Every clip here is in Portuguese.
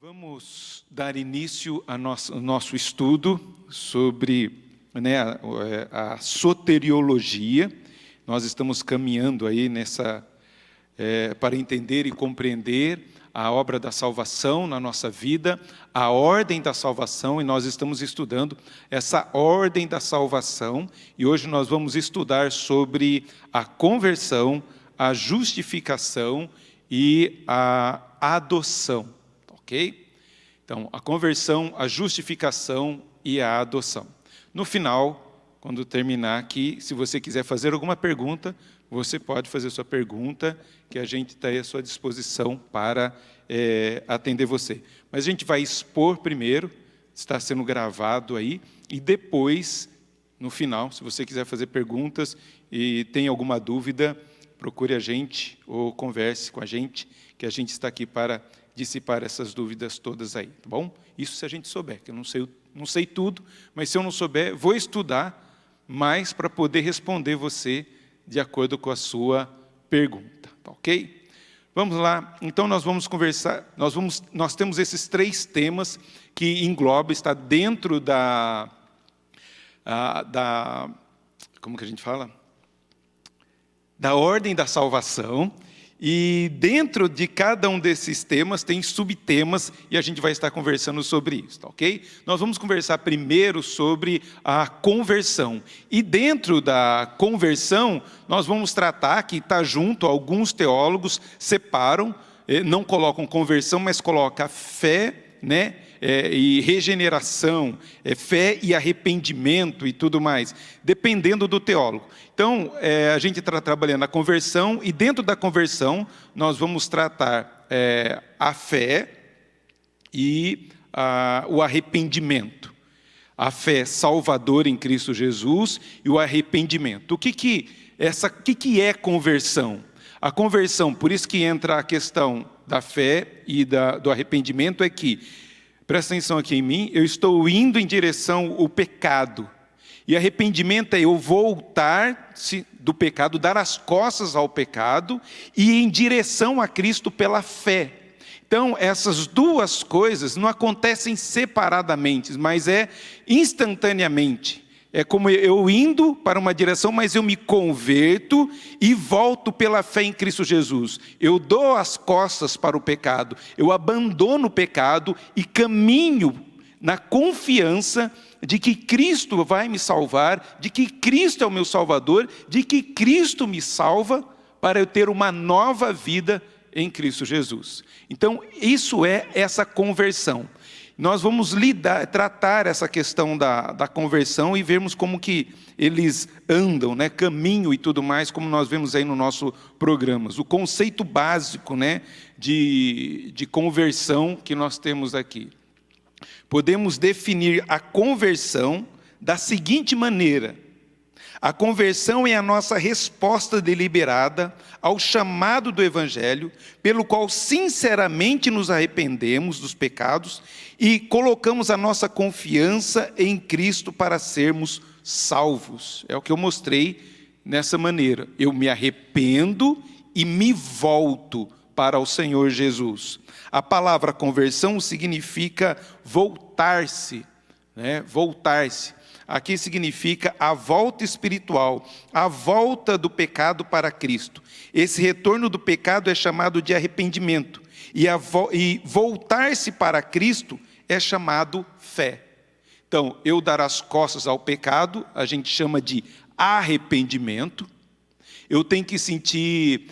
Vamos dar início ao nosso estudo sobre a soteriologia. Nós estamos caminhando aí para entender e compreender a obra da salvação na nossa vida, a ordem da salvação, e nós estamos estudando essa ordem da salvação, e hoje nós vamos estudar sobre a conversão, a justificação e a adoção, ok? Então, a conversão, a justificação e a adoção. No final, quando terminar aqui, se você quiser fazer alguma pergunta, você pode fazer sua pergunta, que a gente está à sua disposição para atender você. Mas a gente vai expor primeiro, está sendo gravado aí, e depois, no final, se você quiser fazer perguntas e tem alguma dúvida, procure a gente ou converse com a gente, que a gente está aqui para dissipar essas dúvidas todas aí, tá bom? Isso se a gente souber, que eu não sei tudo, mas se eu não souber, vou estudar mais para poder responder você de acordo com a sua pergunta, tá ok? Vamos lá, então nós vamos conversar, nós temos esses 3 temas que engloba, está dentro como que a gente fala? Da ordem da salvação, e dentro de cada um desses temas tem subtemas, e a gente vai estar conversando sobre isso, tá ok? Nós vamos conversar primeiro sobre a conversão, e dentro da conversão, nós vamos tratar, que está junto, alguns teólogos separam, não colocam conversão, mas colocam fé, e regeneração, fé e arrependimento e tudo mais, dependendo do teólogo. Então, a gente está trabalhando a conversão, e dentro da conversão, nós vamos tratar a fé e o arrependimento. A fé salvadora em Cristo Jesus e o arrependimento. O que é conversão? A conversão, por isso que entra a questão da fé e do arrependimento, é que, presta atenção aqui em mim, eu estou indo em direção ao pecado. E arrependimento é eu voltar do pecado, dar as costas ao pecado e ir em direção a Cristo pela fé. Então, essas duas coisas não acontecem separadamente, mas instantaneamente. É como eu indo para uma direção, mas eu me converto e volto pela fé em Cristo Jesus. Eu dou as costas para o pecado, eu abandono o pecado e caminho na confiança de que Cristo vai me salvar, de que Cristo é o meu Salvador, de que Cristo me salva para eu ter uma nova vida em Cristo Jesus. Então, isso é essa conversão. Nós vamos tratar essa questão da conversão e vermos como que eles andam, caminho e tudo mais, como nós vemos aí no nosso programa. O conceito básico, de conversão que nós temos aqui. Podemos definir a conversão da seguinte maneira: a conversão é a nossa resposta deliberada ao chamado do Evangelho, pelo qual sinceramente nos arrependemos dos pecados e colocamos a nossa confiança em Cristo para sermos salvos. É o que eu mostrei nessa maneira. Eu me arrependo e me volto para o Senhor Jesus. A palavra conversão significa voltar-se, voltar-se. Aqui significa a volta espiritual, a volta do pecado para Cristo. Esse retorno do pecado é chamado de arrependimento. E voltar-se para Cristo é chamado fé. Então, eu dar as costas ao pecado, a gente chama de arrependimento. Eu tenho que sentir,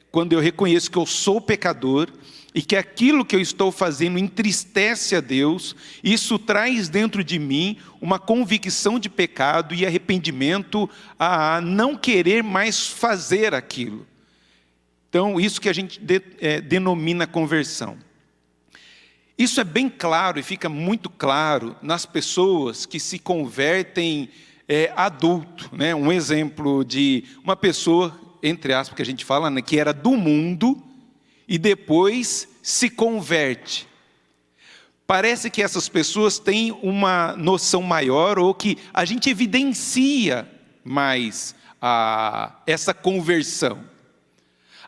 quando eu reconheço que eu sou pecador, e que aquilo que eu estou fazendo entristece a Deus, isso traz dentro de mim uma convicção de pecado e arrependimento a não querer mais fazer aquilo. Então, isso que a gente denomina conversão. Isso é bem claro e fica muito claro nas pessoas que se convertem adulto. Um exemplo de uma pessoa, entre aspas, que a gente fala, que era do mundo, e depois se converte. Parece que essas pessoas têm uma noção maior, ou que a gente evidencia mais essa conversão.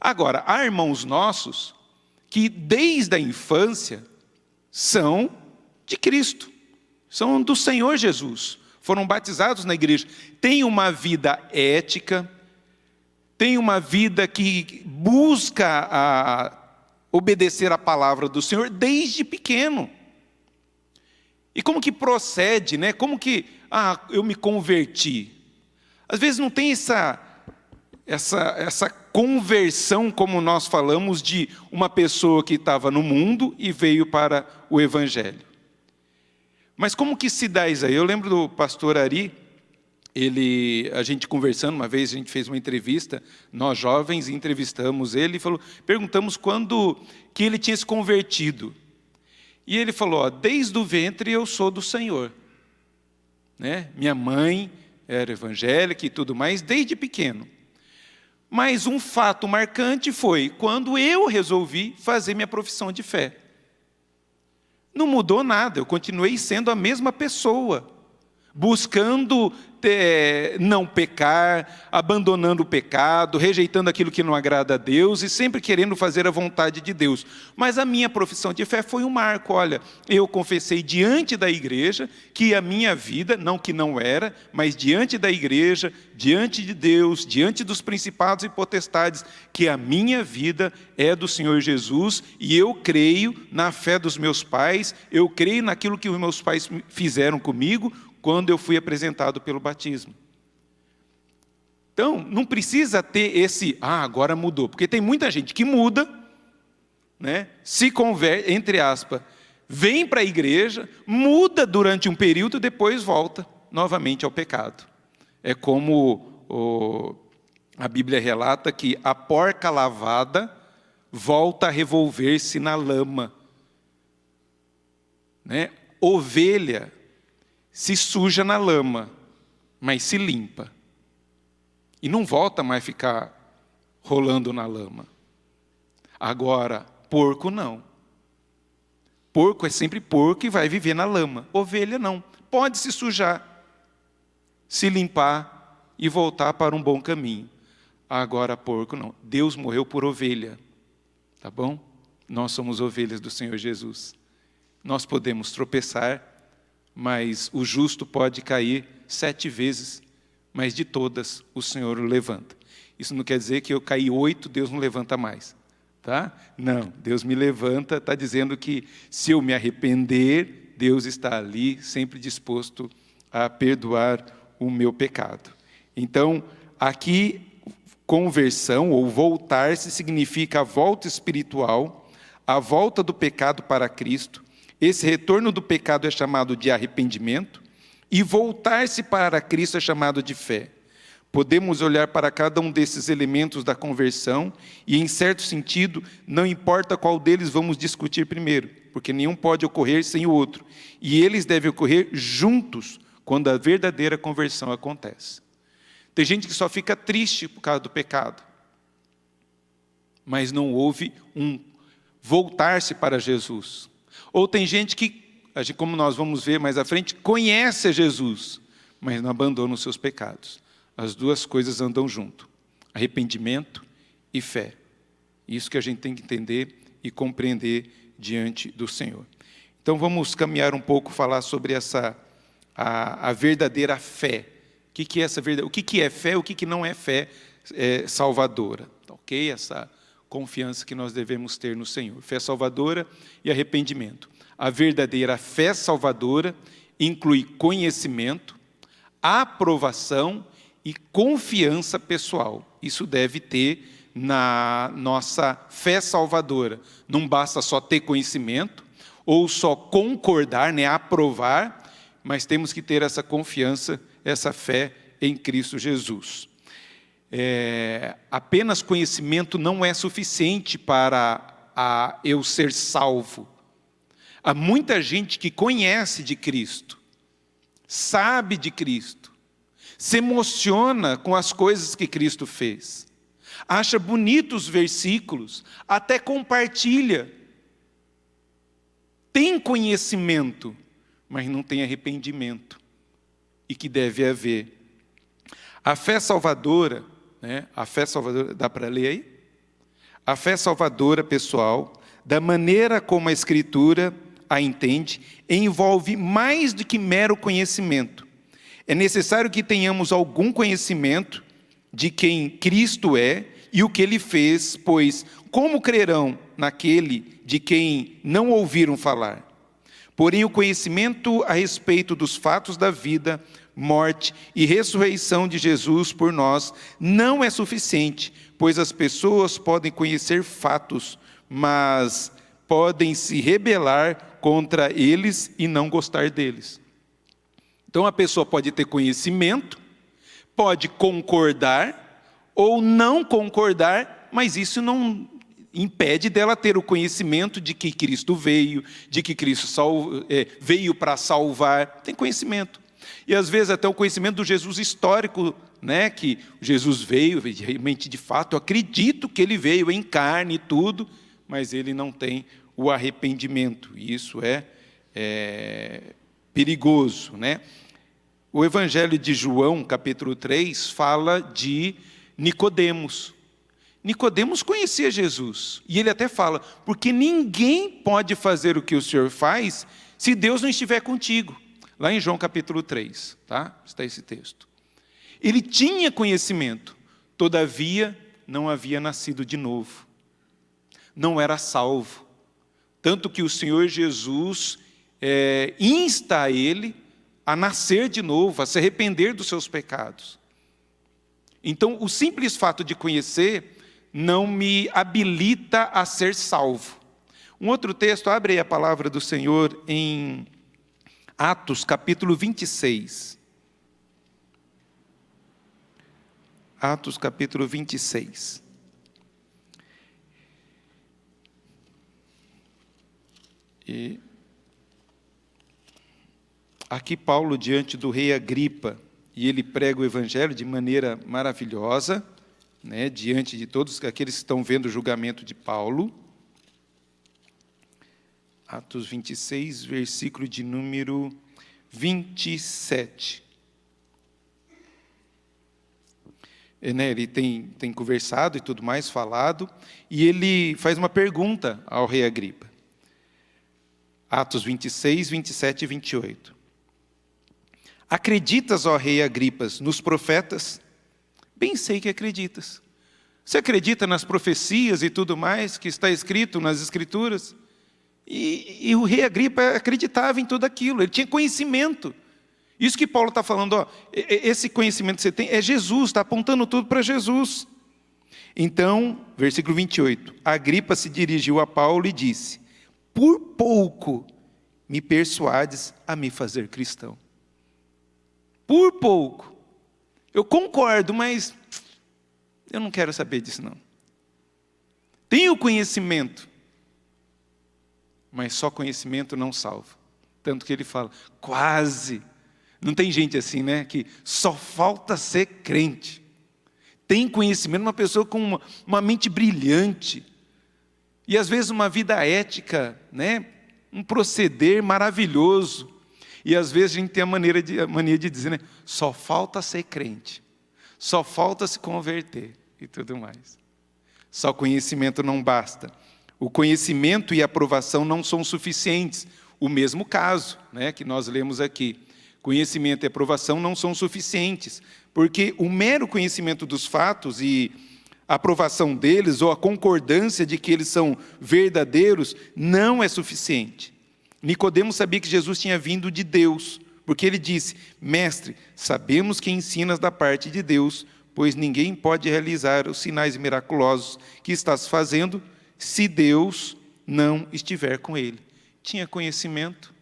Agora, há irmãos nossos que desde a infância são de Cristo, são do Senhor Jesus, foram batizados na igreja, têm uma vida ética, têm uma vida que busca obedecer a palavra do Senhor desde pequeno. E como que procede, né? Como que eu me converti? Às vezes não tem essa conversão, como nós falamos, de uma pessoa que estava no mundo e veio para o Evangelho. Mas como que se dá isso aí? Eu lembro do pastor Ari, a gente conversando, uma vez a gente fez uma entrevista, nós jovens entrevistamos ele, perguntamos quando que ele tinha se convertido. E ele falou, desde o ventre eu sou do Senhor. Né? Minha mãe era evangélica e tudo mais, desde pequeno. Mas um fato marcante foi quando eu resolvi fazer minha profissão de fé. Não mudou nada, eu continuei sendo a mesma pessoa, buscando não pecar, abandonando o pecado, rejeitando aquilo que não agrada a Deus e sempre querendo fazer a vontade de Deus. Mas a minha profissão de fé foi um marco. Olha, eu confessei diante da igreja que a minha vida, não que não era, mas diante da igreja, diante de Deus, diante dos principados e potestades, que a minha vida é do Senhor Jesus e eu creio na fé dos meus pais, eu creio naquilo que os meus pais fizeram comigo, quando eu fui apresentado pelo batismo. Então, não precisa ter agora mudou, porque tem muita gente que muda, né, se converte, entre aspas, vem para a igreja, muda durante um período, depois volta novamente ao pecado. É como a Bíblia relata que a porca lavada volta a revolver-se na lama. Né? Ovelha se suja na lama, mas se limpa. E não volta mais a ficar rolando na lama. Agora, porco não. Porco é sempre porco e vai viver na lama. Ovelha não. Pode se sujar, se limpar e voltar para um bom caminho. Agora, porco não. Deus morreu por ovelha. Tá bom? Nós somos ovelhas do Senhor Jesus. Nós podemos tropeçar, mas o justo pode cair 7 vezes, mas de todas o Senhor o levanta. Isso não quer dizer que eu caí 8, Deus não levanta mais. Tá? Não, Deus me levanta, está dizendo que se eu me arrepender, Deus está ali, sempre disposto a perdoar o meu pecado. Então, aqui, conversão ou voltar-se significa a volta espiritual, a volta do pecado para Cristo. Esse retorno do pecado é chamado de arrependimento e voltar-se para Cristo é chamado de fé. Podemos olhar para cada um desses elementos da conversão e, em certo sentido, não importa qual deles vamos discutir primeiro, porque nenhum pode ocorrer sem o outro. E eles devem ocorrer juntos quando a verdadeira conversão acontece. Tem gente que só fica triste por causa do pecado, mas não houve um voltar-se para Jesus. Ou tem gente que, como nós vamos ver mais à frente, conhece a Jesus, mas não abandona os seus pecados. As duas coisas andam junto, arrependimento e fé. Isso que a gente tem que entender e compreender diante do Senhor. Então vamos caminhar um pouco, falar sobre a verdadeira fé. O que é essa verdade? O que é fé? O que não é fé salvadora? Ok? Essa confiança que nós devemos ter no Senhor. Fé salvadora e arrependimento. A verdadeira fé salvadora inclui conhecimento, aprovação e confiança pessoal. Isso deve ter na nossa fé salvadora. Não basta só ter conhecimento ou só concordar, aprovar, mas temos que ter essa confiança, essa fé em Cristo Jesus. Apenas conhecimento não é suficiente para eu ser salvo. Há muita gente que conhece de Cristo, sabe de Cristo, se emociona com as coisas que Cristo fez, acha bonitos os versículos, até compartilha, tem conhecimento, mas não tem arrependimento, e que deve haver. A fé salvadora, a fé salvadora, dá para ler aí? A fé salvadora pessoal da maneira como a Escritura a entende, envolve mais do que mero conhecimento. É necessário que tenhamos algum conhecimento de quem Cristo é e o que Ele fez, pois como crerão naquele de quem não ouviram falar? Porém, o conhecimento a respeito dos fatos da vida, morte e ressurreição de Jesus por nós não é suficiente, pois as pessoas podem conhecer fatos, mas podem se rebelar contra eles e não gostar deles. Então a pessoa pode ter conhecimento, pode concordar ou não concordar, mas isso não impede dela ter o conhecimento de que Cristo veio, de que Cristo veio para salvar. Tem conhecimento. E às vezes até o conhecimento do Jesus histórico, né, que Jesus veio, realmente de fato, eu acredito que ele veio em carne e tudo, mas ele não tem o arrependimento. E isso é perigoso, né? O Evangelho de João, capítulo 3, fala de Nicodemos. Nicodemos conhecia Jesus, e ele até fala, porque ninguém pode fazer o que o Senhor faz se Deus não estiver contigo. Lá em João capítulo 3, tá? Está esse texto. Ele tinha conhecimento, todavia não havia nascido de novo. Não era salvo. Tanto que o Senhor Jesus insta a ele a nascer de novo, a se arrepender dos seus pecados. Então, o simples fato de conhecer não me habilita a ser salvo. Um outro texto, abre aí a palavra do Senhor em Atos, capítulo 26. Atos, capítulo 26. E aqui Paulo, diante do rei Agripa, e ele prega o evangelho de maneira maravilhosa, né, diante de todos aqueles que estão vendo o julgamento de Paulo. Atos 26, versículo de número 27. Ele tem conversado e tudo mais, falado, e ele faz uma pergunta ao rei Agripa. Atos 26, 27 e 28. Acreditas, ó rei Agripas, nos profetas? Bem sei que acreditas. Você acredita nas profecias e tudo mais que está escrito nas Escrituras? E o rei Agripa acreditava em tudo aquilo, ele tinha conhecimento. Isso que Paulo está falando, ó, esse conhecimento que você tem é Jesus, está apontando tudo para Jesus. Então, versículo 28, Agripa se dirigiu a Paulo e disse, por pouco me persuades a me fazer cristão. Por pouco. Eu concordo, mas eu não quero saber disso, não. Tenho conhecimento, mas só conhecimento não salva. Tanto que ele fala, quase. Não tem gente assim, né? Que só falta ser crente. Tem conhecimento, uma pessoa com uma mente brilhante. E às vezes uma vida ética, né? Um proceder maravilhoso. E às vezes a gente tem a mania de dizer, né? Só falta ser crente. Só falta se converter e tudo mais. Só conhecimento não basta. O conhecimento e a aprovação não são suficientes. O mesmo caso, né, que nós lemos aqui. Conhecimento e aprovação não são suficientes, porque o mero conhecimento dos fatos e a aprovação deles, ou a concordância de que eles são verdadeiros, não é suficiente. Nicodemos sabia que Jesus tinha vindo de Deus, porque ele disse, mestre, sabemos que ensinas da parte de Deus, pois ninguém pode realizar os sinais miraculosos que estás fazendo, se Deus não estiver com ele. Tinha conhecimento,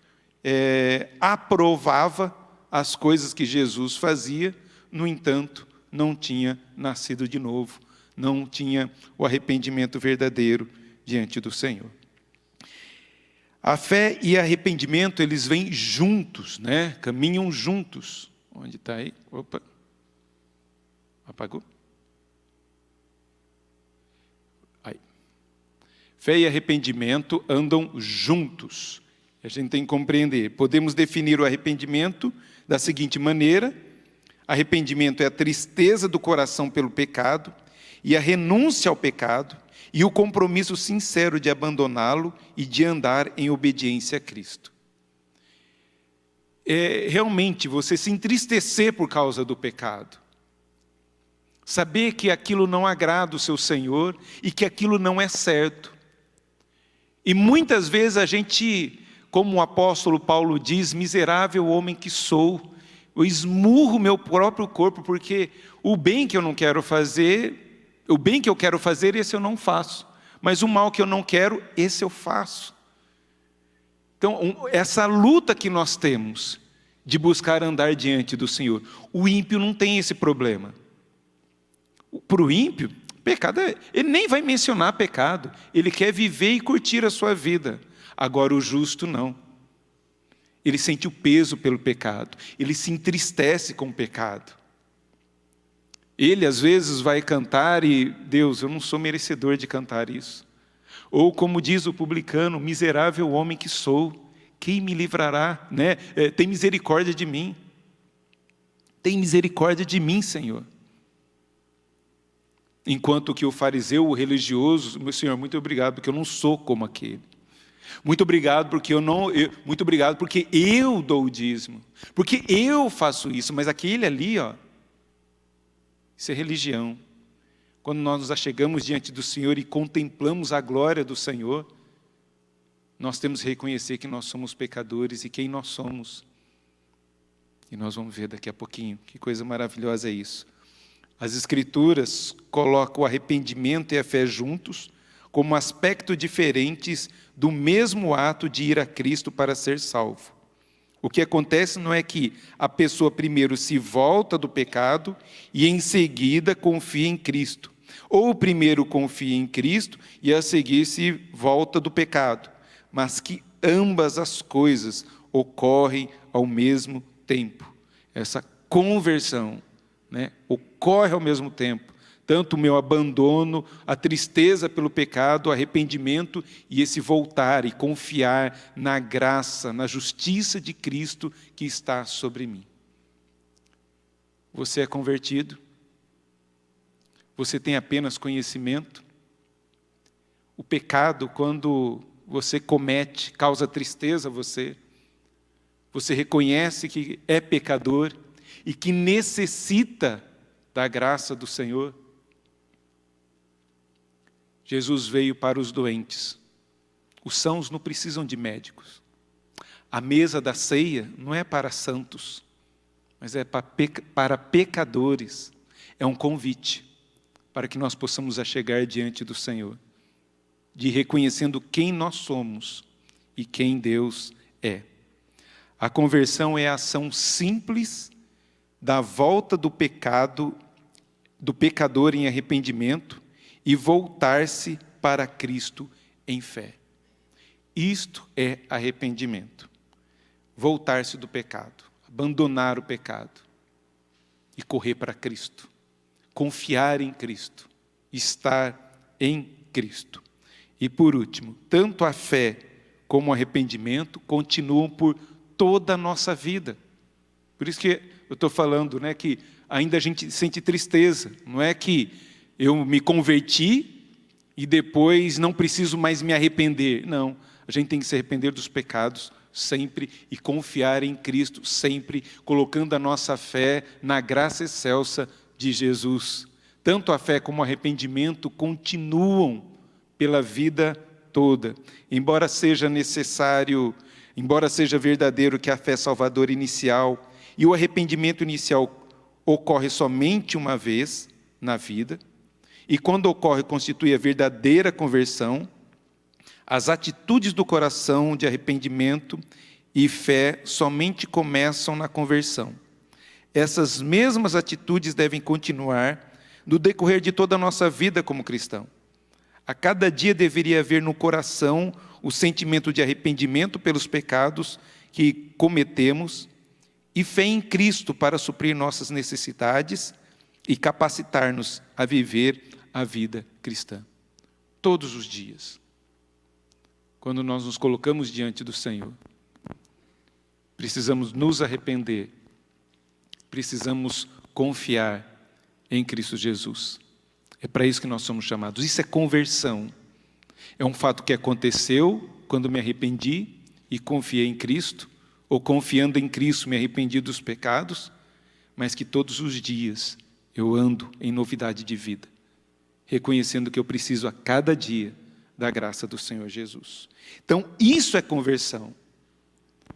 aprovava as coisas que Jesus fazia, no entanto, não tinha nascido de novo, não tinha o arrependimento verdadeiro diante do Senhor. A fé e arrependimento, eles vêm juntos, né? Caminham juntos. Onde está aí? Opa. Apagou? Aí. Fé e arrependimento andam juntos. A gente tem que compreender. Podemos definir o arrependimento da seguinte maneira. Arrependimento é a tristeza do coração pelo pecado e a renúncia ao pecado e o compromisso sincero de abandoná-lo e de andar em obediência a Cristo. Realmente você se entristecer por causa do pecado. Saber que aquilo não agrada o seu Senhor e que aquilo não é certo. E muitas vezes a gente, como o apóstolo Paulo diz, miserável homem que sou, eu esmurro meu próprio corpo porque o bem que eu não quero fazer, o bem que eu quero fazer, esse eu não faço. Mas o mal que eu não quero, esse eu faço. Então, essa luta que nós temos de buscar andar diante do Senhor. O ímpio não tem esse problema. Para o ímpio, pecado ele nem vai mencionar pecado. Ele quer viver e curtir a sua vida. Agora o justo não. Ele sente o peso pelo pecado. Ele se entristece com o pecado. Ele às vezes vai cantar e, Deus, eu não sou merecedor de cantar isso. Ou como diz o publicano, miserável homem que sou, quem me livrará? Né? Tem misericórdia de mim. Tem misericórdia de mim, Senhor. Enquanto que o fariseu, o religioso, meu Senhor, muito obrigado, porque eu não sou como aquele. Muito obrigado porque eu dou o dízimo. Porque eu faço isso, mas aquele ali, isso é religião. Quando nós nos achegamos diante do Senhor e contemplamos a glória do Senhor, nós temos que reconhecer que nós somos pecadores e quem nós somos. E nós vamos ver daqui a pouquinho, que coisa maravilhosa é isso. As Escrituras colocam o arrependimento e a fé juntos, como aspectos diferentes do mesmo ato de ir a Cristo para ser salvo. O que acontece não é que a pessoa primeiro se volta do pecado e em seguida confia em Cristo. Ou primeiro confia em Cristo e a seguir se volta do pecado. Mas que ambas as coisas ocorrem ao mesmo tempo. Essa conversão, ocorre ao mesmo tempo. Tanto o meu abandono, a tristeza pelo pecado, o arrependimento e esse voltar e confiar na graça, na justiça de Cristo que está sobre mim. Você é convertido? Você tem apenas conhecimento? O pecado, quando você comete, causa tristeza a você. Você reconhece que é pecador e que necessita da graça do Senhor. Jesus veio para os doentes. Os sãos não precisam de médicos. A mesa da ceia não é para santos, mas é para pecadores. É um convite para que nós possamos achegar diante do Senhor, de reconhecendo quem nós somos e quem Deus é. A conversão é a ação simples da volta do pecado, do pecador em arrependimento e voltar-se para Cristo em fé. Isto é arrependimento. Voltar-se do pecado, abandonar o pecado e correr para Cristo. Confiar em Cristo, estar em Cristo. E por último, tanto a fé como o arrependimento continuam por toda a nossa vida. Por isso que eu estou falando, que ainda a gente sente tristeza. Não é que eu me converti e depois não preciso mais me arrepender. Não, a gente tem que se arrepender dos pecados sempre e confiar em Cristo sempre, colocando a nossa fé na graça excelsa de Jesus. Tanto a fé como o arrependimento continuam pela vida toda. Embora seja verdadeiro que a fé salvadora inicial e o arrependimento inicial ocorre somente uma vez na vida, e quando ocorre constitui a verdadeira conversão, as atitudes do coração de arrependimento e fé somente começam na conversão. Essas mesmas atitudes devem continuar no decorrer de toda a nossa vida como cristão. A cada dia deveria haver no coração o sentimento de arrependimento pelos pecados que cometemos e fé em Cristo para suprir nossas necessidades e capacitar-nos a viver a vida cristã. Todos os dias, quando nós nos colocamos diante do Senhor, precisamos nos arrepender, precisamos confiar em Cristo Jesus. É para isso que nós somos chamados. Isso é conversão. É um fato que aconteceu quando me arrependi e confiei em Cristo, ou confiando em Cristo me arrependi dos pecados, mas que todos os dias eu ando em novidade de vida, reconhecendo que eu preciso a cada dia da graça do Senhor Jesus. Então, isso é conversão.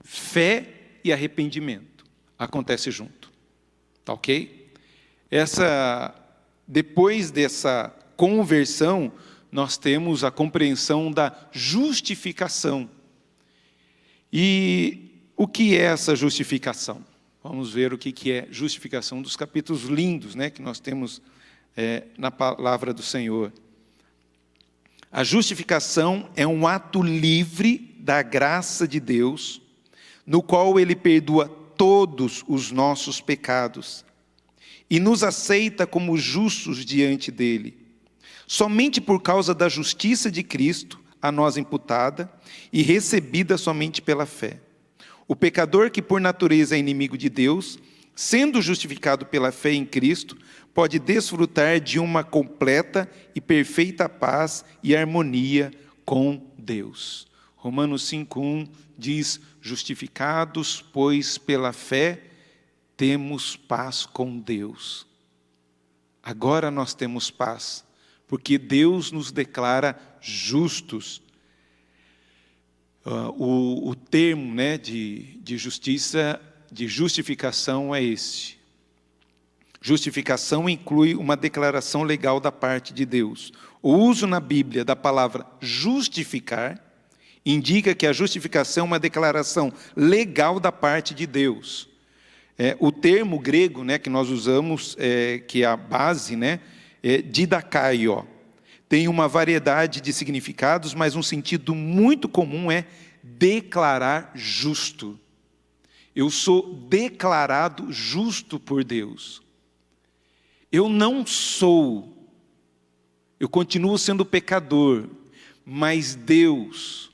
Fé e arrependimento acontece junto. Tá ok? Depois dessa conversão, nós temos a compreensão da justificação. E o que é essa justificação? Vamos ver o que é justificação, dos capítulos lindos, né, que nós temos na palavra do Senhor. A justificação é um ato livre da graça de Deus, no qual Ele perdoa todos os nossos pecados e nos aceita como justos diante dEle, somente por causa da justiça de Cristo, a nós imputada e recebida somente pela fé. O pecador que por natureza é inimigo de Deus, sendo justificado pela fé em Cristo, pode desfrutar de uma completa e perfeita paz e harmonia com Deus. Romanos 5:1 diz: justificados, pois, pela fé, temos paz com Deus. Agora nós temos paz, porque Deus nos declara justos. O termo, né, de justiça, de justificação é este. Justificação inclui uma declaração legal da parte de Deus. O uso na Bíblia da palavra justificar indica que a justificação é uma declaração legal da parte de Deus. O termo grego, né, que nós usamos, que é a base, né, didakaio, tem uma variedade de significados, mas um sentido muito comum é declarar justo. Eu sou declarado justo por Deus. Eu não sou, eu continuo sendo pecador, mas Deus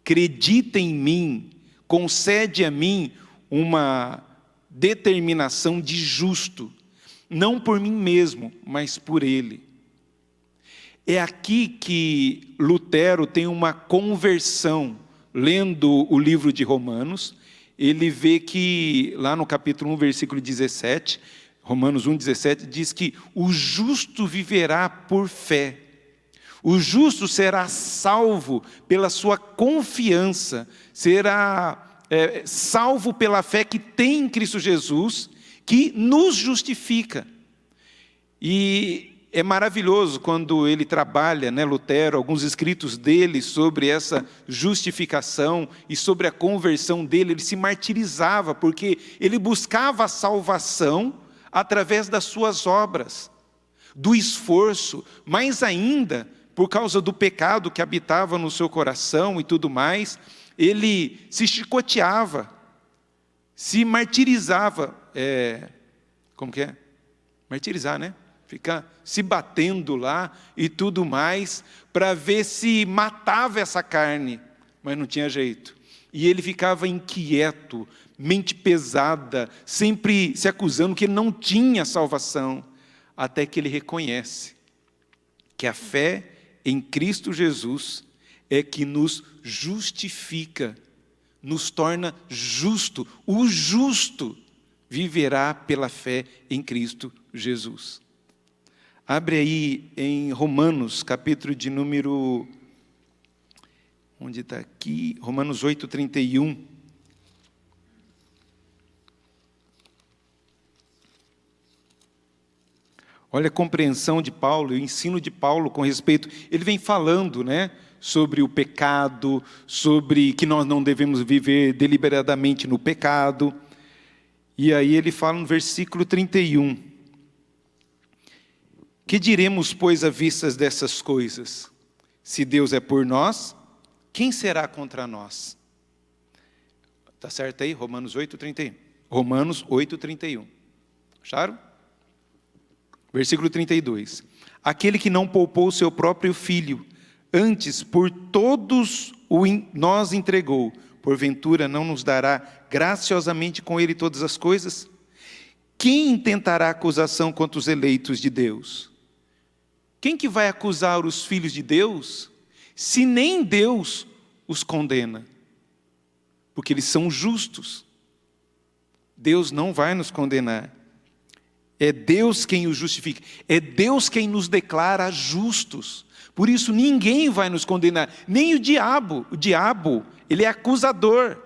acredita em mim, concede a mim uma determinação de justo, não por mim mesmo, mas por Ele. É aqui que Lutero tem uma conversão, lendo o livro de Romanos. Ele vê que, lá no capítulo 1, versículo 17, Romanos 1,17, diz que o justo viverá por fé. O justo será salvo pela sua confiança, será salvo pela fé que tem em Cristo Jesus, que nos justifica. E é maravilhoso quando ele trabalha, né, Lutero, alguns escritos dele sobre essa justificação e sobre a conversão dele. Ele se martirizava porque ele buscava a salvação através das suas obras, do esforço, mais ainda por causa do pecado que habitava no seu coração e tudo mais. Ele se chicoteava, se martirizava, como que é? Martirizar, né? Ficar se batendo lá e tudo mais, para ver se matava essa carne, mas não tinha jeito. E ele ficava inquieto, mente pesada, sempre se acusando que ele não tinha salvação, até que ele reconhece que a fé em Cristo Jesus é que nos justifica, nos torna justo. O justo viverá pela fé em Cristo Jesus. Abre aí em Romanos, capítulo de número... Onde está aqui? Romanos 8:31. Olha a compreensão de Paulo, o ensino de Paulo com respeito... Ele vem falando, né, sobre o pecado, sobre que nós não devemos viver deliberadamente no pecado. E aí ele fala no versículo 31. Que diremos, pois, à vista dessas coisas? Se Deus é por nós, quem será contra nós? Está certo aí? Romanos 8:31. Romanos 8:31. Acharam? Versículo 32. Aquele que não poupou o seu próprio filho, antes por todos nós entregou, porventura não nos dará graciosamente com ele todas as coisas? Quem intentará acusação contra os eleitos de Deus? Quem que vai acusar os filhos de Deus, se nem Deus os condena? Porque eles são justos. Deus não vai nos condenar. É Deus quem os justifica. É Deus quem nos declara justos. Por isso ninguém vai nos condenar, nem o diabo. O diabo, ele é acusador.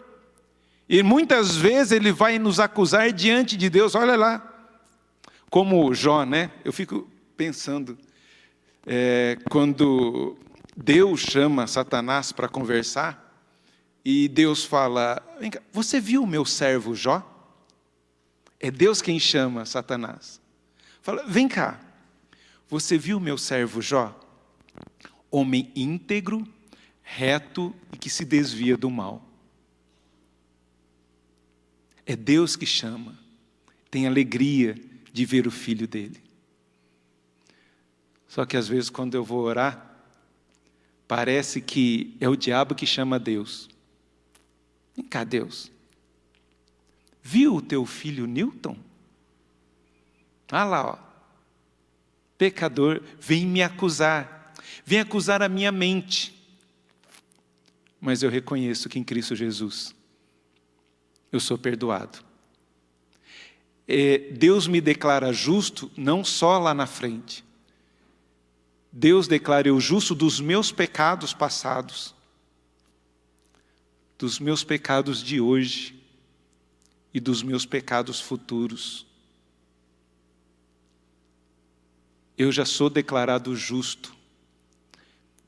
E muitas vezes ele vai nos acusar diante de Deus. Olha lá, como Jó, né? Eu fico pensando, quando Deus chama Satanás para conversar, e Deus fala, vem cá, você viu o meu servo Jó? É Deus quem chama Satanás. Fala, vem cá, você viu o meu servo Jó? Homem íntegro, reto e que se desvia do mal. É Deus que chama. Tem alegria de ver o filho dele. Só que às vezes quando eu vou orar, parece que é o diabo que chama Deus. Vem cá, Deus. Viu o teu filho Newton? Olha lá, ó. Pecador, vem me acusar. Vem acusar a minha mente. Mas eu reconheço que em Cristo Jesus eu sou perdoado. Deus me declara justo não só lá na frente. Deus declara eu justo dos meus pecados passados, dos meus pecados de hoje e dos meus pecados futuros. Eu já sou declarado justo.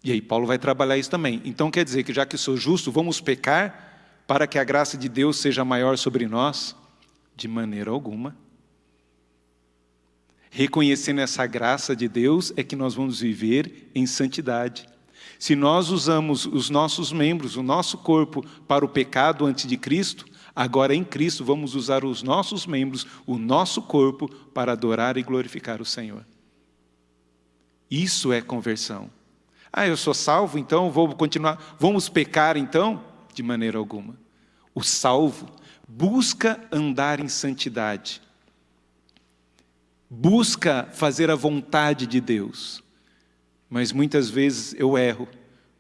E aí Paulo vai trabalhar isso também. Então quer dizer que já que sou justo, vamos pecar para que a graça de Deus seja maior sobre nós? De maneira alguma. Reconhecendo essa graça de Deus é que nós vamos viver em santidade. Se nós usamos os nossos membros, o nosso corpo para o pecado antes de Cristo, agora em Cristo vamos usar os nossos membros, o nosso corpo para adorar e glorificar o Senhor. Isso é conversão. Eu sou salvo, então vou continuar. Vamos pecar então? De maneira alguma. O salvo busca andar em santidade. Busca fazer a vontade de Deus. Mas muitas vezes eu erro.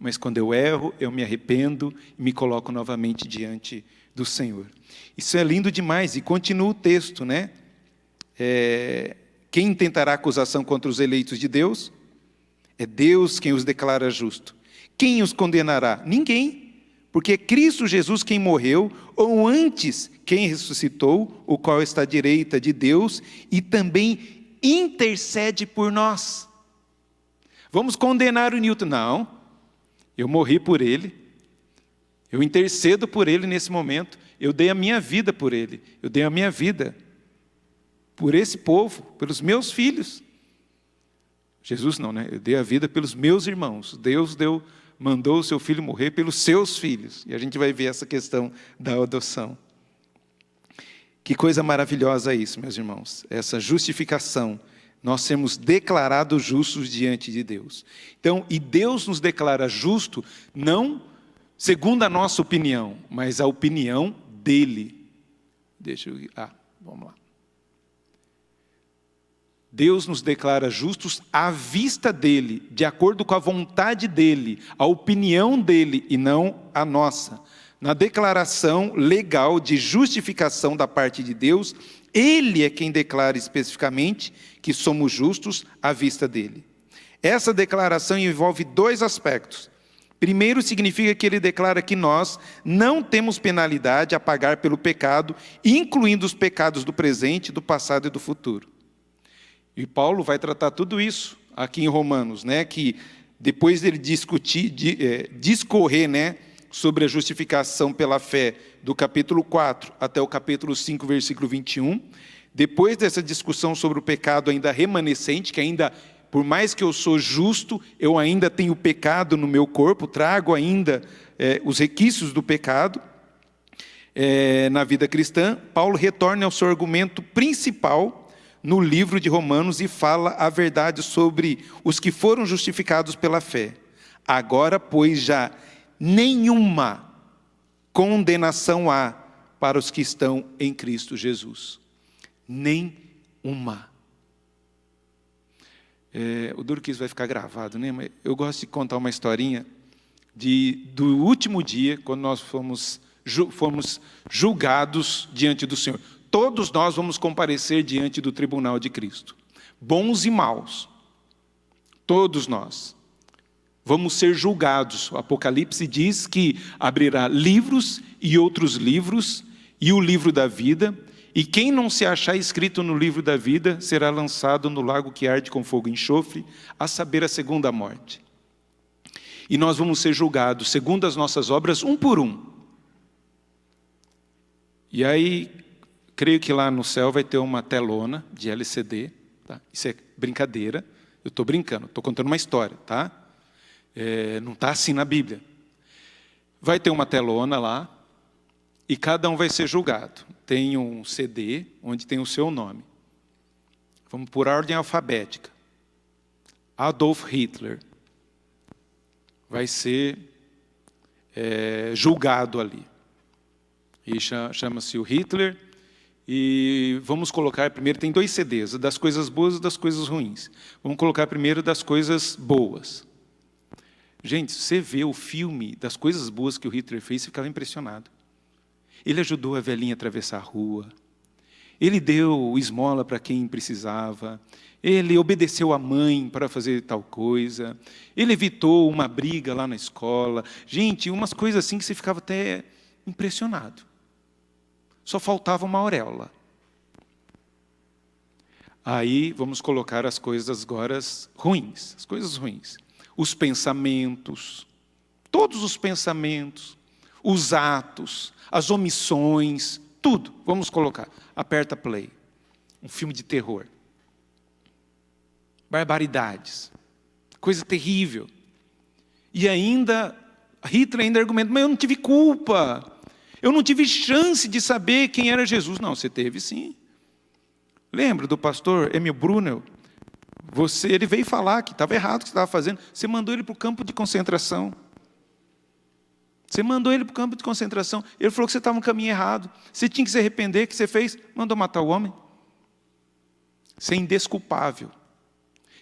Mas quando eu erro, eu me arrependo e me coloco novamente diante do Senhor. Isso é lindo demais. E continua o texto, né? Quem intentará acusação contra os eleitos de Deus? É Deus quem os declara justo. Quem os condenará? Ninguém. Porque é Cristo Jesus quem morreu, ou antes quem ressuscitou, o qual está à direita de Deus e também intercede por nós. Vamos condenar o Newton? Não. Eu morri por ele. Eu intercedo por ele nesse momento. Eu dei a minha vida por ele. Eu dei a minha vida por esse povo, pelos meus filhos. Jesus não, né? Eu dei a vida pelos meus irmãos. Deus mandou o seu filho morrer pelos seus filhos. E a gente vai ver essa questão da adoção. Que coisa maravilhosa é isso, meus irmãos. Essa justificação. Nós sermos declarados justos diante de Deus. Então, e Deus nos declara justo, não segundo a nossa opinião, mas a opinião dele. Vamos lá. Deus nos declara justos à vista dele, de acordo com a vontade dele, a opinião dele e não a nossa. Na declaração legal de justificação da parte de Deus, ele é quem declara especificamente que somos justos à vista dele. Essa declaração envolve dois aspectos. Primeiro, significa que ele declara que nós não temos penalidade a pagar pelo pecado, incluindo os pecados do presente, do passado e do futuro. E Paulo vai tratar tudo isso aqui em Romanos, né? Que depois dele discorrer, né, sobre a justificação pela fé do capítulo 4 até o capítulo 5, versículo 21, depois dessa discussão sobre o pecado ainda remanescente, que ainda, por mais que eu sou justo, eu ainda tenho pecado no meu corpo, trago ainda os requisitos do pecado na vida cristã, Paulo retorna ao seu argumento principal no livro de Romanos e fala a verdade sobre os que foram justificados pela fé. Agora, pois, já nenhuma condenação há para os que estão em Cristo Jesus. Nenhuma. O duro que isso vai ficar gravado, né? Mas eu gosto de contar uma historinha do último dia, quando nós fomos julgados diante do Senhor. Todos nós vamos comparecer diante do tribunal de Cristo, bons e maus. Todos nós vamos ser julgados. O Apocalipse diz que abrirá livros e outros livros, e o livro da vida, e quem não se achar escrito no livro da vida será lançado no lago que arde com fogo e enxofre, a saber, a segunda morte. E nós vamos ser julgados segundo as nossas obras, um por um. E aí, creio que lá no céu vai ter uma telona de LCD, tá? Isso é brincadeira, eu estou brincando, estou contando uma história, tá? Não está assim na Bíblia. Vai ter uma telona lá, e cada um vai ser julgado. Tem um CD onde tem o seu nome. Vamos por ordem alfabética. Adolf Hitler vai ser julgado ali. E chama-se o Hitler. E vamos colocar primeiro, tem 2 CDs, das coisas boas e das coisas ruins. Vamos colocar primeiro das coisas boas. Gente, você vê o filme das coisas boas que o Hitler fez, você ficava impressionado. Ele ajudou a velhinha a atravessar a rua. Ele deu esmola para quem precisava. Ele obedeceu a mãe para fazer tal coisa. Ele evitou uma briga lá na escola. Gente, umas coisas assim que você ficava até impressionado. Só faltava uma auréola. Aí vamos colocar as coisas agora ruins. As coisas ruins. Os pensamentos. Todos os pensamentos. Os atos. As omissões. Tudo. Vamos colocar. Aperta play. Um filme de terror. Barbaridades. Coisa terrível. E ainda, Hitler ainda argumenta, mas eu não tive culpa. Eu não tive chance de saber quem era Jesus. Não, você teve sim. Lembra do pastor Emil Brunel? Ele veio falar que estava errado o que você estava fazendo. Você mandou ele para o campo de concentração. Você mandou ele para o campo de concentração. Ele falou que você estava no caminho errado. Você tinha que se arrepender. O que você fez? Mandou matar o homem. Você é indesculpável.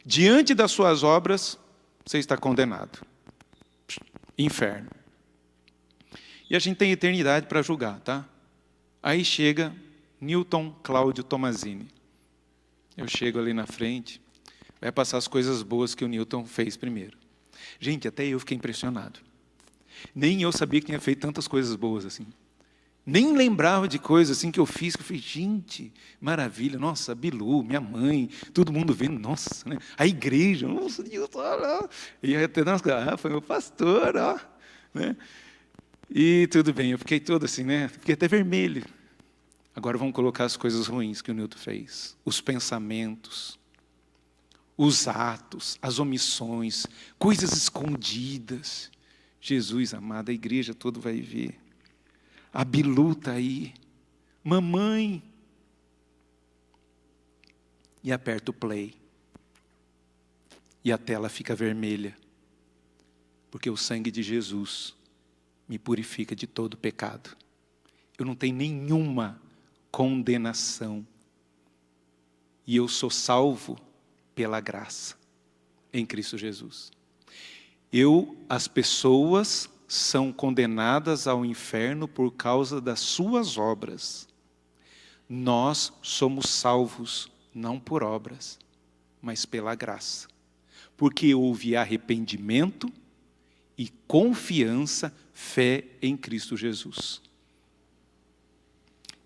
Diante das suas obras, você está condenado. Inferno. E a gente tem eternidade para julgar, tá? Aí chega Newton Cláudio Tomazini. Eu chego ali na frente, vai passar as coisas boas que o Newton fez primeiro. Gente, até eu fiquei impressionado. Nem eu sabia que tinha feito tantas coisas boas assim. Nem lembrava de coisas assim que eu fiz, que eu falei, gente, maravilha, nossa, Bilu, minha mãe, todo mundo vendo, nossa, né? A igreja, nossa, Newton, olha. E até nós, foi meu pastor, ó, né? E tudo bem, eu fiquei todo assim, né? Fiquei até vermelho. Agora vamos colocar as coisas ruins que o Newton fez. Os pensamentos, os atos, as omissões, coisas escondidas. Jesus amado, a igreja toda vai ver. A Bilu está aí. Mamãe. E aperta o play. E a tela fica vermelha. Porque o sangue de Jesus me purifica de todo pecado. Eu não tenho nenhuma condenação. E eu sou salvo pela graça em Cristo Jesus. As pessoas são condenadas ao inferno por causa das suas obras. Nós somos salvos não por obras, mas pela graça. Porque houve arrependimento e confiança, fé em Cristo Jesus.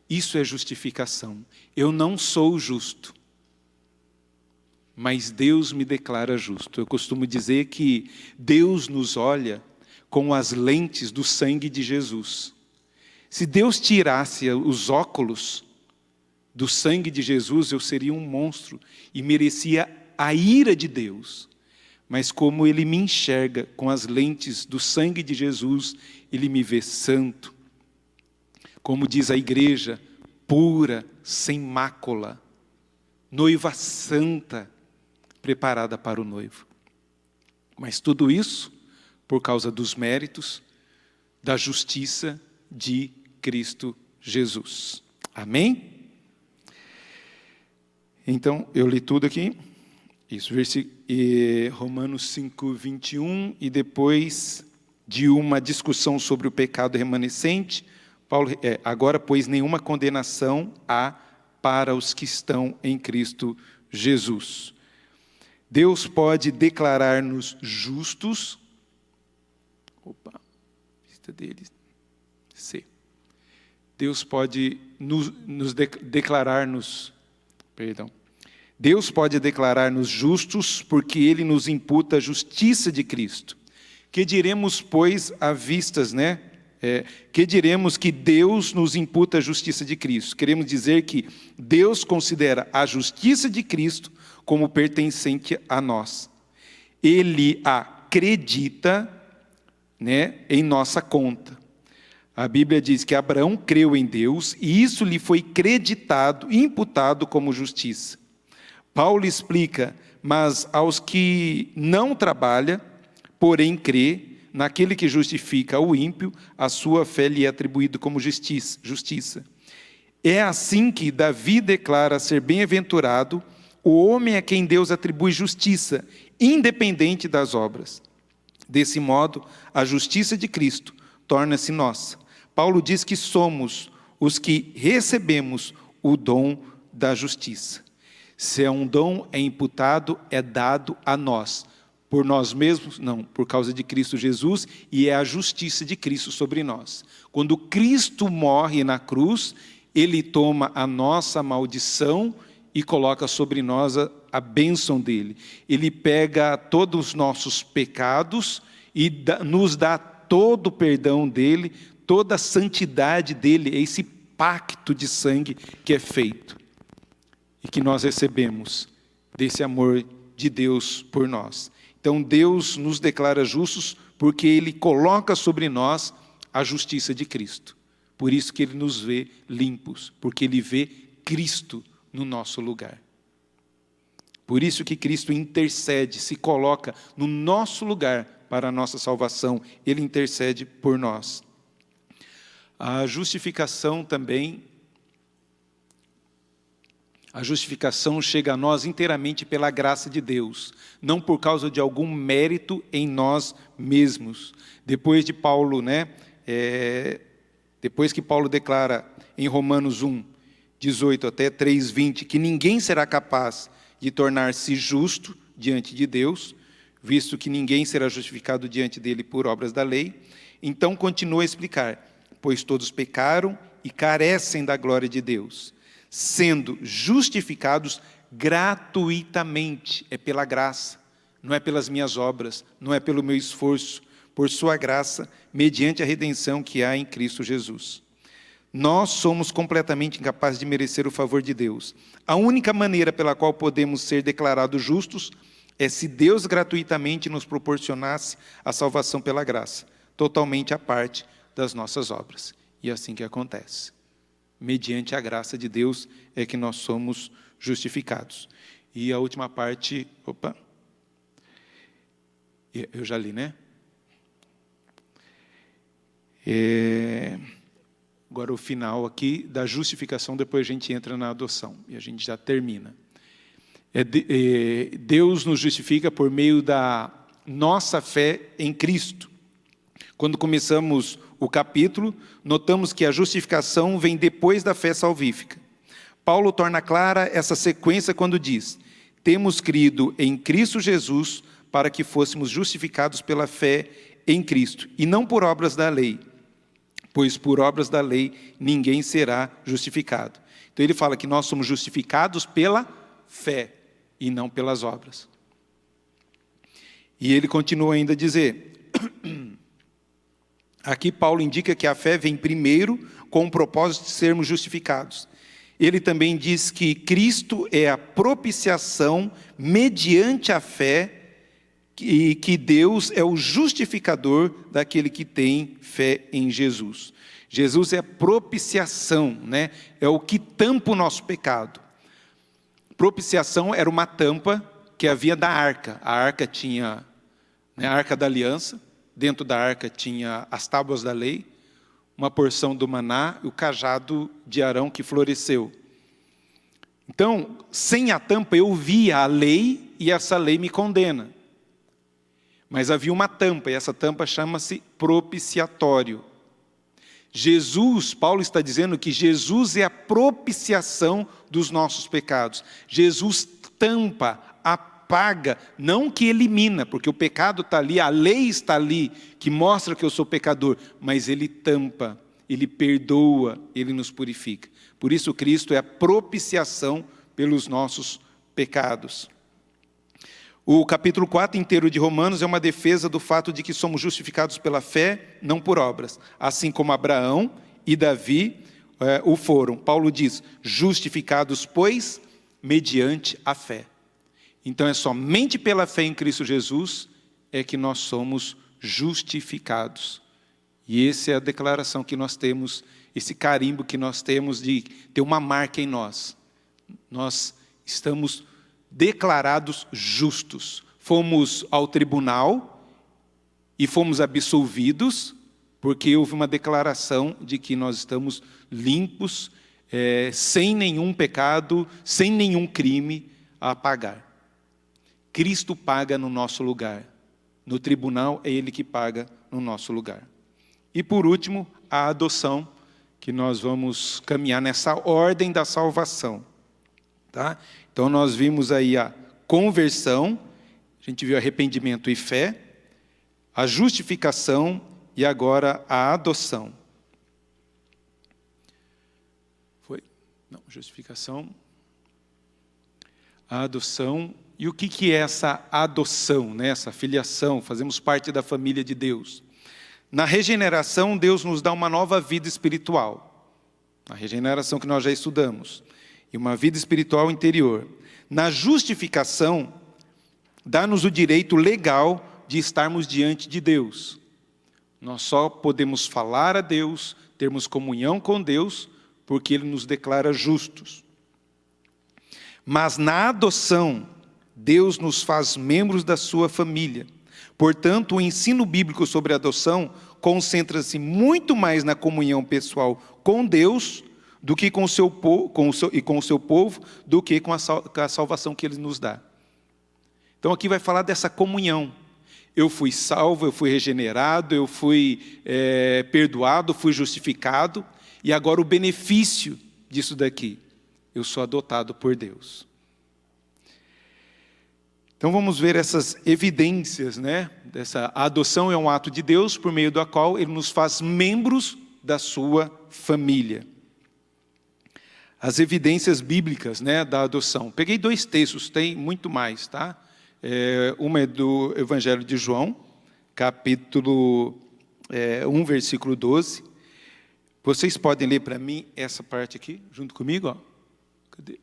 Isso é justificação. Eu não sou justo, mas Deus me declara justo. Eu costumo dizer que Deus nos olha com as lentes do sangue de Jesus. Se Deus tirasse os óculos do sangue de Jesus, eu seria um monstro e merecia a ira de Deus. Mas como Ele me enxerga com as lentes do sangue de Jesus, Ele me vê santo. Como diz a igreja, pura, sem mácula, noiva santa, preparada para o noivo. Mas tudo isso por causa dos méritos da justiça de Cristo Jesus. Amém? Então, eu li tudo aqui Isso, Romanos 5, 21, e depois de uma discussão sobre o pecado remanescente, Paulo, agora, pois, nenhuma condenação há para os que estão em Cristo Jesus. Deus pode declarar-nos justos. Vista deles. C. Deus pode declarar-nos, Deus pode declarar-nos justos, porque Ele nos imputa a justiça de Cristo. Que diremos, pois, à vistas, que diremos que Deus nos imputa a justiça de Cristo? Queremos dizer que Deus considera a justiça de Cristo como pertencente a nós. Ele a acredita, em nossa conta. A Bíblia diz que Abraão creu em Deus e isso lhe foi creditado, imputado como justiça. Paulo explica, mas aos que não trabalham, porém crê, naquele que justifica o ímpio, a sua fé lhe é atribuída como justiça. É assim que Davi declara ser bem-aventurado o homem a quem Deus atribui justiça, independente das obras. Desse modo, a justiça de Cristo torna-se nossa. Paulo diz que somos os que recebemos o dom da justiça. Se é um dom, é imputado, é dado a nós. Por nós mesmos? Não, por causa de Cristo Jesus, e é a justiça de Cristo sobre nós. Quando Cristo morre na cruz, Ele toma a nossa maldição e coloca sobre nós a bênção dEle. Ele pega todos os nossos pecados e nos dá todo o perdão dEle, toda a santidade dEle, é esse pacto de sangue que é feito. E que nós recebemos desse amor de Deus por nós. Então Deus nos declara justos porque Ele coloca sobre nós a justiça de Cristo. Por isso que Ele nos vê limpos, porque Ele vê Cristo no nosso lugar. Por isso que Cristo intercede, se coloca no nosso lugar para a nossa salvação. Ele intercede por nós. A justificação também, a justificação chega a nós inteiramente pela graça de Deus, não por causa de algum mérito em nós mesmos. Depois de Paulo, depois que Paulo declara em Romanos 1, 18 até 3, 20, que ninguém será capaz de tornar-se justo diante de Deus, visto que ninguém será justificado diante dele por obras da lei, então continua a explicar, pois todos pecaram e carecem da glória de Deus, sendo justificados gratuitamente, é pela graça, não é pelas minhas obras, não é pelo meu esforço, por sua graça, mediante a redenção que há em Cristo Jesus. Nós somos completamente incapazes de merecer o favor de Deus. A única maneira pela qual podemos ser declarados justos é se Deus gratuitamente nos proporcionasse a salvação pela graça, totalmente à parte das nossas obras. E é assim que acontece. Mediante a graça de Deus é que nós somos justificados. E a última parte, eu já li, Agora o final aqui da justificação, depois a gente entra na adoção e a gente já termina. Deus nos justifica por meio da nossa fé em Cristo. Quando começamos o capítulo, notamos que a justificação vem depois da fé salvífica. Paulo torna clara essa sequência quando diz: temos crido em Cristo Jesus para que fôssemos justificados pela fé em Cristo, e não por obras da lei, pois por obras da lei ninguém será justificado. Então ele fala que nós somos justificados pela fé e não pelas obras. E ele continua ainda a dizer, aqui Paulo indica que a fé vem primeiro com o propósito de sermos justificados. Ele também diz que Cristo é a propiciação mediante a fé e que Deus é o justificador daquele que tem fé em Jesus. Jesus é a propiciação, é o que tampa o nosso pecado. Propiciação era uma tampa que havia da arca. A arca tinha a arca da aliança, dentro da arca tinha as tábuas da lei, uma porção do maná e o cajado de Arão que floresceu. Então, sem a tampa eu via a lei e essa lei me condena. Mas havia uma tampa, e essa tampa chama-se propiciatório. Jesus, Paulo está dizendo que Jesus é a propiciação dos nossos pecados. Jesus tampa, apaga, não que elimina, porque o pecado está ali, a lei está ali, que mostra que eu sou pecador, mas ele tampa, ele perdoa, ele nos purifica. Por isso Cristo é a propiciação pelos nossos pecados. O capítulo 4 inteiro de Romanos é uma defesa do fato de que somos justificados pela fé, não por obras. Assim como Abraão e Davi o foram. Paulo diz, justificados, pois, mediante a fé. Então é somente pela fé em Cristo Jesus é que nós somos justificados. E essa é a declaração que nós temos, esse carimbo que nós temos de ter uma marca em nós. Nós estamos declarados justos. Fomos ao tribunal e fomos absolvidos, porque houve uma declaração de que nós estamos limpos, sem nenhum pecado, sem nenhum crime a pagar. Cristo paga no nosso lugar. No tribunal é Ele que paga no nosso lugar. E por último, a adoção, que nós vamos caminhar nessa ordem da salvação. Tá? Então nós vimos aí a conversão, a gente viu arrependimento e fé, a justificação e agora a adoção. Foi? Não, justificação, a adoção. E o que é essa adoção, né? Essa filiação? Fazemos parte da família de Deus. Na regeneração, Deus nos dá uma nova vida espiritual. A regeneração que nós já estudamos. E uma vida espiritual interior. Na justificação, dá-nos o direito legal de estarmos diante de Deus. Nós só podemos falar a Deus, termos comunhão com Deus, porque Ele nos declara justos. Mas na adoção, Deus nos faz membros da sua família. Portanto, o ensino bíblico sobre a adoção concentra-se muito mais na comunhão pessoal com Deus do que com o seu povo, do que com a salvação que Ele nos dá. Então aqui vai falar dessa comunhão. Eu fui salvo, eu fui regenerado, eu fui perdoado, fui justificado, e agora o benefício disso daqui, eu sou adotado por Deus. Então vamos ver essas evidências, né? Dessa adoção é um ato de Deus por meio do qual Ele nos faz membros da sua família. As evidências bíblicas, né, da adoção. Peguei 2 textos, tem muito mais, tá? Uma é do Evangelho de João, capítulo 1, versículo 12. Vocês podem ler para mim essa parte aqui, junto comigo? Ó. Cadê?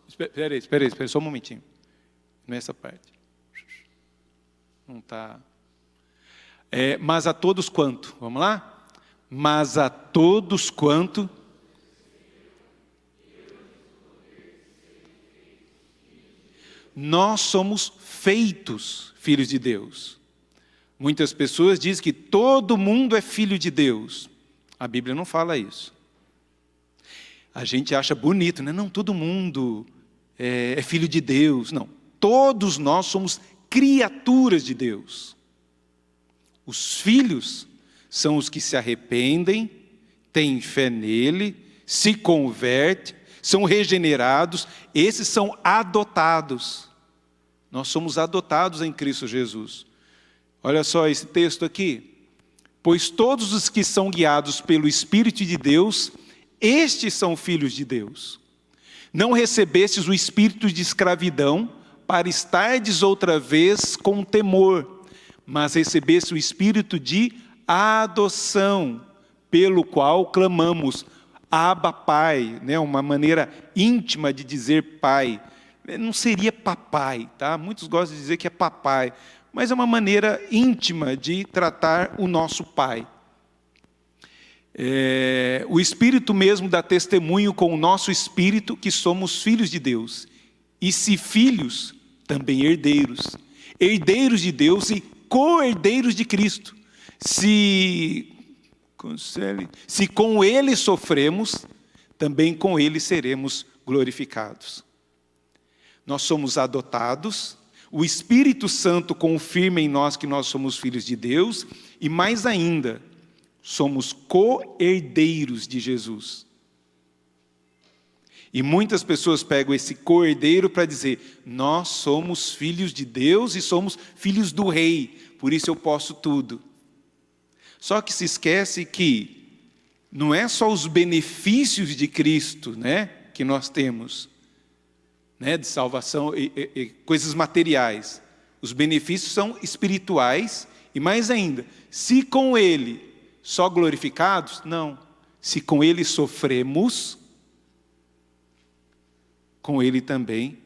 Espera aí, só um momentinho. Não é essa parte. Não está. Mas a todos quanto? Vamos lá? Mas a todos quanto... Nós somos feitos filhos de Deus. Muitas pessoas dizem que todo mundo é filho de Deus. A Bíblia não fala isso. A gente acha bonito, né? Não, todo mundo é filho de Deus. Não, todos nós somos criaturas de Deus. Os filhos são os que se arrependem, têm fé nele, se convertem, são regenerados, esses são adotados. Nós somos adotados em Cristo Jesus. Olha só esse texto aqui. Pois todos os que são guiados pelo Espírito de Deus, estes são filhos de Deus. Não recebestes o espírito de escravidão, para estardes outra vez com temor, mas recebeste o espírito de adoção, pelo qual clamamos, Abba, Pai, né? Uma maneira íntima de dizer pai. Não seria papai, tá? Muitos gostam de dizer que é papai, mas é uma maneira íntima de tratar o nosso pai. O Espírito mesmo dá testemunho com o nosso espírito que somos filhos de Deus. E se filhos, também herdeiros. Herdeiros de Deus e co-herdeiros de Cristo. Se com Ele sofremos, também com Ele seremos glorificados. Nós somos adotados, o Espírito Santo confirma em nós que nós somos filhos de Deus, e mais ainda, somos co-herdeiros de Jesus. E muitas pessoas pegam esse co-herdeiro para dizer, nós somos filhos de Deus e somos filhos do Rei, por isso eu posso tudo. Só que se esquece que não é só os benefícios de Cristo, né, que nós temos, né, de salvação e coisas materiais. Os benefícios são espirituais e mais ainda, se com Ele só glorificados, não. Se com Ele sofremos, com Ele também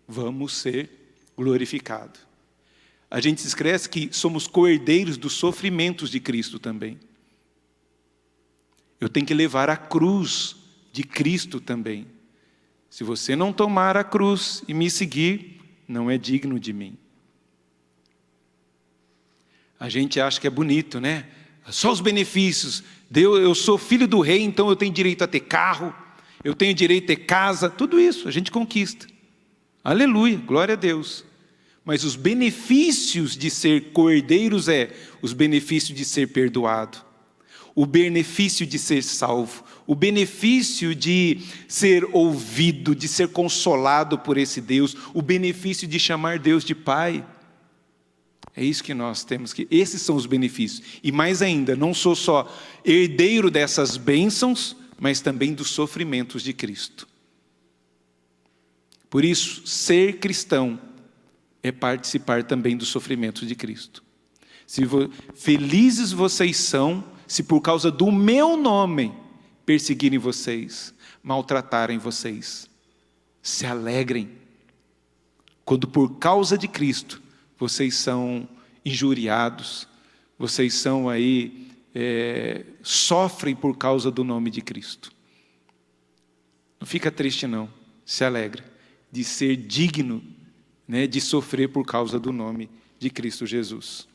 vamos ser glorificados. A gente se esquece que somos co-herdeiros dos sofrimentos de Cristo também. Eu tenho que levar a cruz de Cristo também. Se você não tomar a cruz e me seguir, não é digno de mim. A gente acha que é bonito, né? Só os benefícios. Eu sou filho do rei, então eu tenho direito a ter carro, eu tenho direito a ter casa, tudo isso a gente conquista. Aleluia, glória a Deus. Mas os benefícios de ser co-herdeiros os benefícios de ser perdoado, o benefício de ser salvo, o benefício de ser ouvido, de ser consolado por esse Deus, o benefício de chamar Deus de Pai. É isso que nós temos que... Esses são os benefícios. E mais ainda, não sou só herdeiro dessas bênçãos, mas também dos sofrimentos de Cristo. Por isso, ser cristão é participar também dos sofrimentos de Cristo. Felizes vocês são, se por causa do meu nome perseguirem vocês, maltratarem vocês. Se alegrem, quando por causa de Cristo, vocês são injuriados, vocês são sofrem por causa do nome de Cristo. Não fica triste não, se alegra de ser digno, né, de sofrer por causa do nome de Cristo Jesus.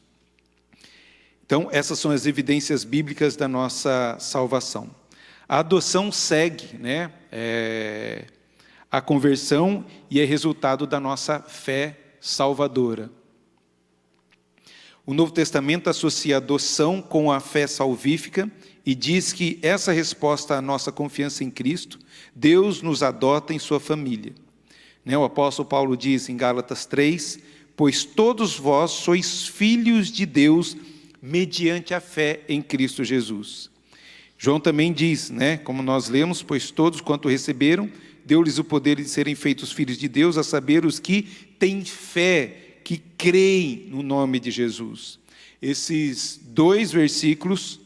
Então, essas são as evidências bíblicas da nossa salvação. A adoção segue, né, a conversão e é resultado da nossa fé salvadora. O Novo Testamento associa a adoção com a fé salvífica e diz que essa resposta à nossa confiança em Cristo, Deus nos adota em sua família. Né, o apóstolo Paulo diz em Gálatas 3, pois todos vós sois filhos de Deus mediante a fé em Cristo Jesus. João também diz, né, como nós lemos, pois todos quanto receberam, deu-lhes o poder de serem feitos filhos de Deus, a saber os que têm fé, que creem no nome de Jesus. Esses dois versículos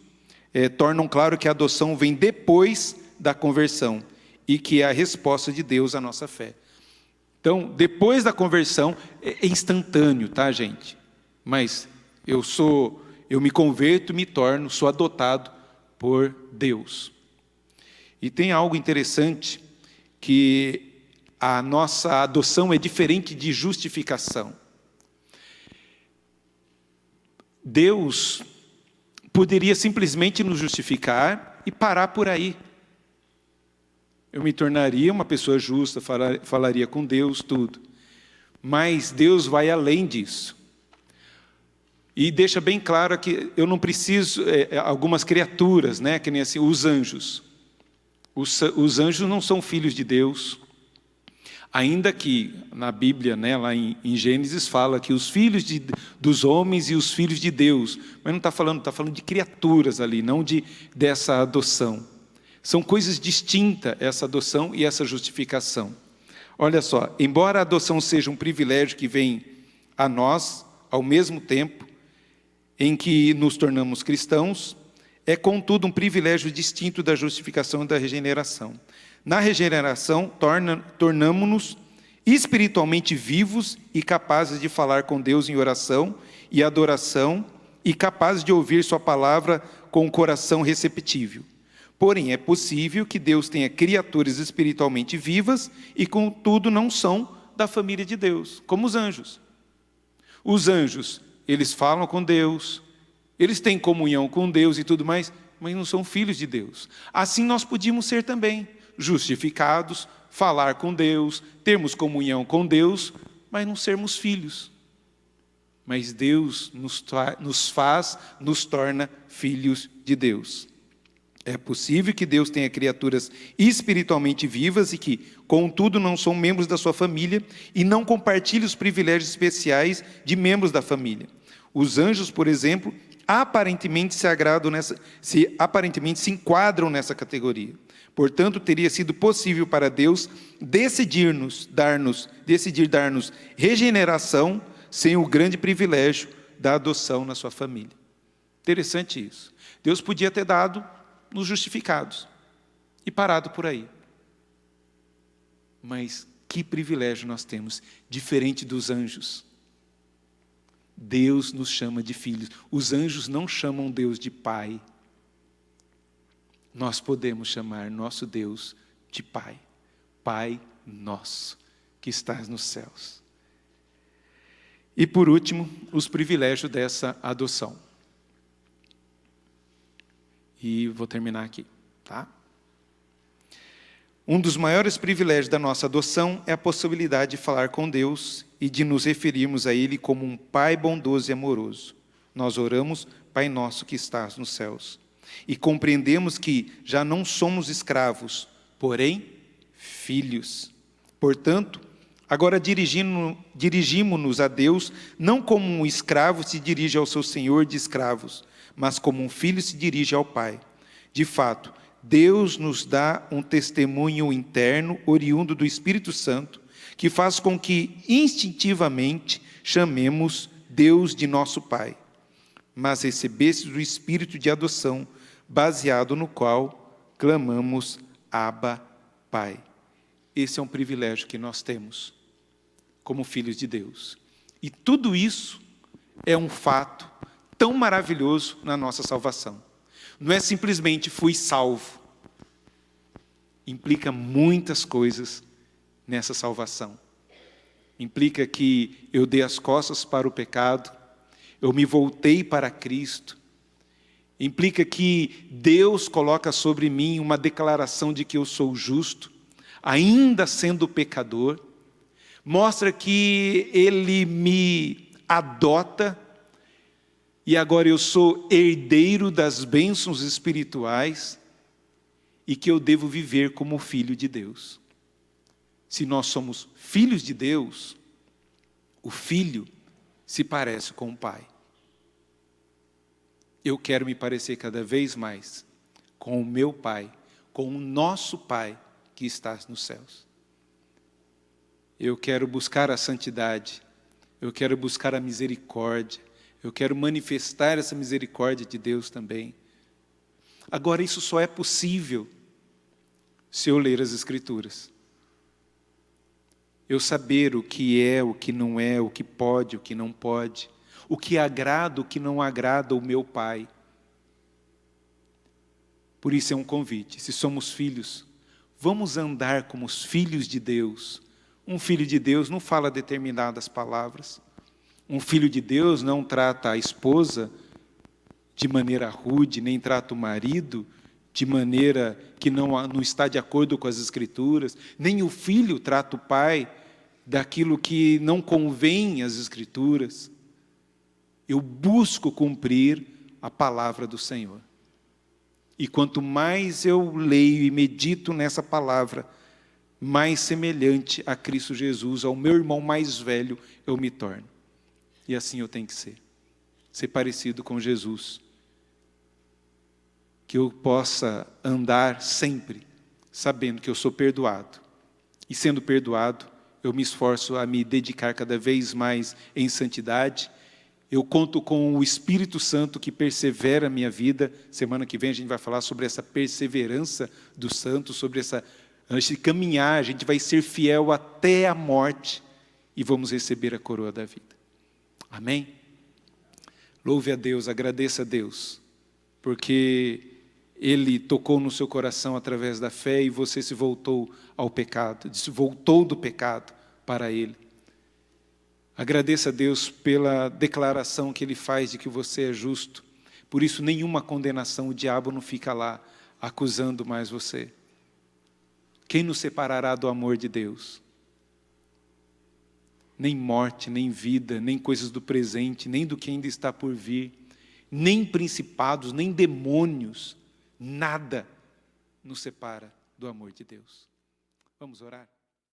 tornam claro que a adoção vem depois da conversão e que é a resposta de Deus à nossa fé. Então, depois da conversão, é instantâneo, tá, gente? Mas eu me converto, sou adotado por Deus. E tem algo interessante, que a nossa adoção é diferente de justificação. Deus poderia simplesmente nos justificar e parar por aí. Eu me tornaria uma pessoa justa, falaria com Deus, tudo. Mas Deus vai além disso. E deixa bem claro que eu não preciso, algumas criaturas, né, que nem assim, os anjos. Os anjos não são filhos de Deus. Ainda que na Bíblia, né, lá em Gênesis, fala que os filhos dos homens e os filhos de Deus. Mas não está falando de criaturas ali, não dessa adoção. São coisas distintas, essa adoção e essa justificação. Olha só, embora a adoção seja um privilégio que vem a nós, ao mesmo tempo em que nos tornamos cristãos, é contudo um privilégio distinto da justificação e da regeneração. Na regeneração, tornamo-nos espiritualmente vivos e capazes de falar com Deus em oração e adoração e capazes de ouvir sua palavra com o coração receptível. Porém, é possível que Deus tenha criaturas espiritualmente vivas e, contudo, não são da família de Deus, como os anjos. Os anjos, eles falam com Deus, eles têm comunhão com Deus e tudo mais, mas não são filhos de Deus. Assim nós podíamos ser também. justificados, falar com Deus, termos comunhão com Deus, mas não sermos filhos. Mas Deus nos torna filhos de Deus. É possível que Deus tenha criaturas espiritualmente vivas e que, contudo, não são membros da sua família e não compartilhem os privilégios especiais de membros da família. Os anjos, por exemplo, aparentemente se enquadram nessa categoria. Portanto, teria sido possível para Deus decidir dar-nos regeneração sem o grande privilégio da adoção na sua família. Interessante isso. Deus podia ter dado nos justificados e parado por aí. Mas que privilégio nós temos, diferente dos anjos. Deus nos chama de filhos. Os anjos não chamam Deus de pai. Nós podemos chamar nosso Deus de Pai. Pai nosso, que estás nos céus. E por último, os privilégios dessa adoção. E vou terminar aqui, tá? Um dos maiores privilégios da nossa adoção é a possibilidade de falar com Deus e de nos referirmos a Ele como um Pai bondoso e amoroso. Nós oramos, Pai nosso que estás nos céus. E compreendemos que já não somos escravos, porém filhos. Portanto, agora dirigimos-nos a Deus, não como um escravo se dirige ao seu senhor de escravos, mas como um filho se dirige ao Pai. De fato, Deus nos dá um testemunho interno, oriundo do Espírito Santo, que faz com que instintivamente chamemos Deus de nosso Pai. Mas recebestes o Espírito de adoção, baseado no qual clamamos Abba, Pai. Esse é um privilégio que nós temos como filhos de Deus. E tudo isso é um fato tão maravilhoso na nossa salvação. Não é simplesmente fui salvo. Implica muitas coisas nessa salvação. Implica que eu dei as costas para o pecado, eu me voltei para Cristo. Implica que Deus coloca sobre mim uma declaração de que eu sou justo, ainda sendo pecador. Mostra que Ele me adota e agora eu sou herdeiro das bênçãos espirituais e que eu devo viver como filho de Deus. Se nós somos filhos de Deus, o filho se parece com o pai. Eu quero me parecer cada vez mais com o meu Pai, com o nosso Pai que está nos céus. Eu quero buscar a santidade, eu quero buscar a misericórdia, eu quero manifestar essa misericórdia de Deus também. Agora, isso só é possível se eu ler as Escrituras. Eu saber o que é, o que não é, o que pode, o que não pode, o que agrada, o que não agrada ao meu Pai. Por isso é um convite, se somos filhos, vamos andar como os filhos de Deus. Um filho de Deus não fala determinadas palavras. Um filho de Deus não trata a esposa de maneira rude, nem trata o marido de maneira que não está de acordo com as Escrituras, nem o filho trata o pai daquilo que não convém às Escrituras. Eu busco cumprir a palavra do Senhor. E quanto mais eu leio e medito nessa palavra, mais semelhante a Cristo Jesus, ao meu irmão mais velho, eu me torno. E assim eu tenho que ser. Ser parecido com Jesus. Que eu possa andar sempre sabendo que eu sou perdoado. E sendo perdoado, eu me esforço a me dedicar cada vez mais em santidade. Eu conto com o Espírito Santo que persevera a minha vida. Semana que vem a gente vai falar sobre essa perseverança do santo, sobre antes de caminhar, a gente vai ser fiel até a morte e vamos receber a coroa da vida. Amém? Louve a Deus, agradeça a Deus, porque Ele tocou no seu coração através da fé e você se voltou ao pecado, se voltou do pecado para Ele. Agradeça a Deus pela declaração que Ele faz de que você é justo. Por isso, nenhuma condenação, o diabo não fica lá acusando mais você. Quem nos separará do amor de Deus? Nem morte, nem vida, nem coisas do presente, nem do que ainda está por vir, nem principados, nem demônios, nada nos separa do amor de Deus. Vamos orar?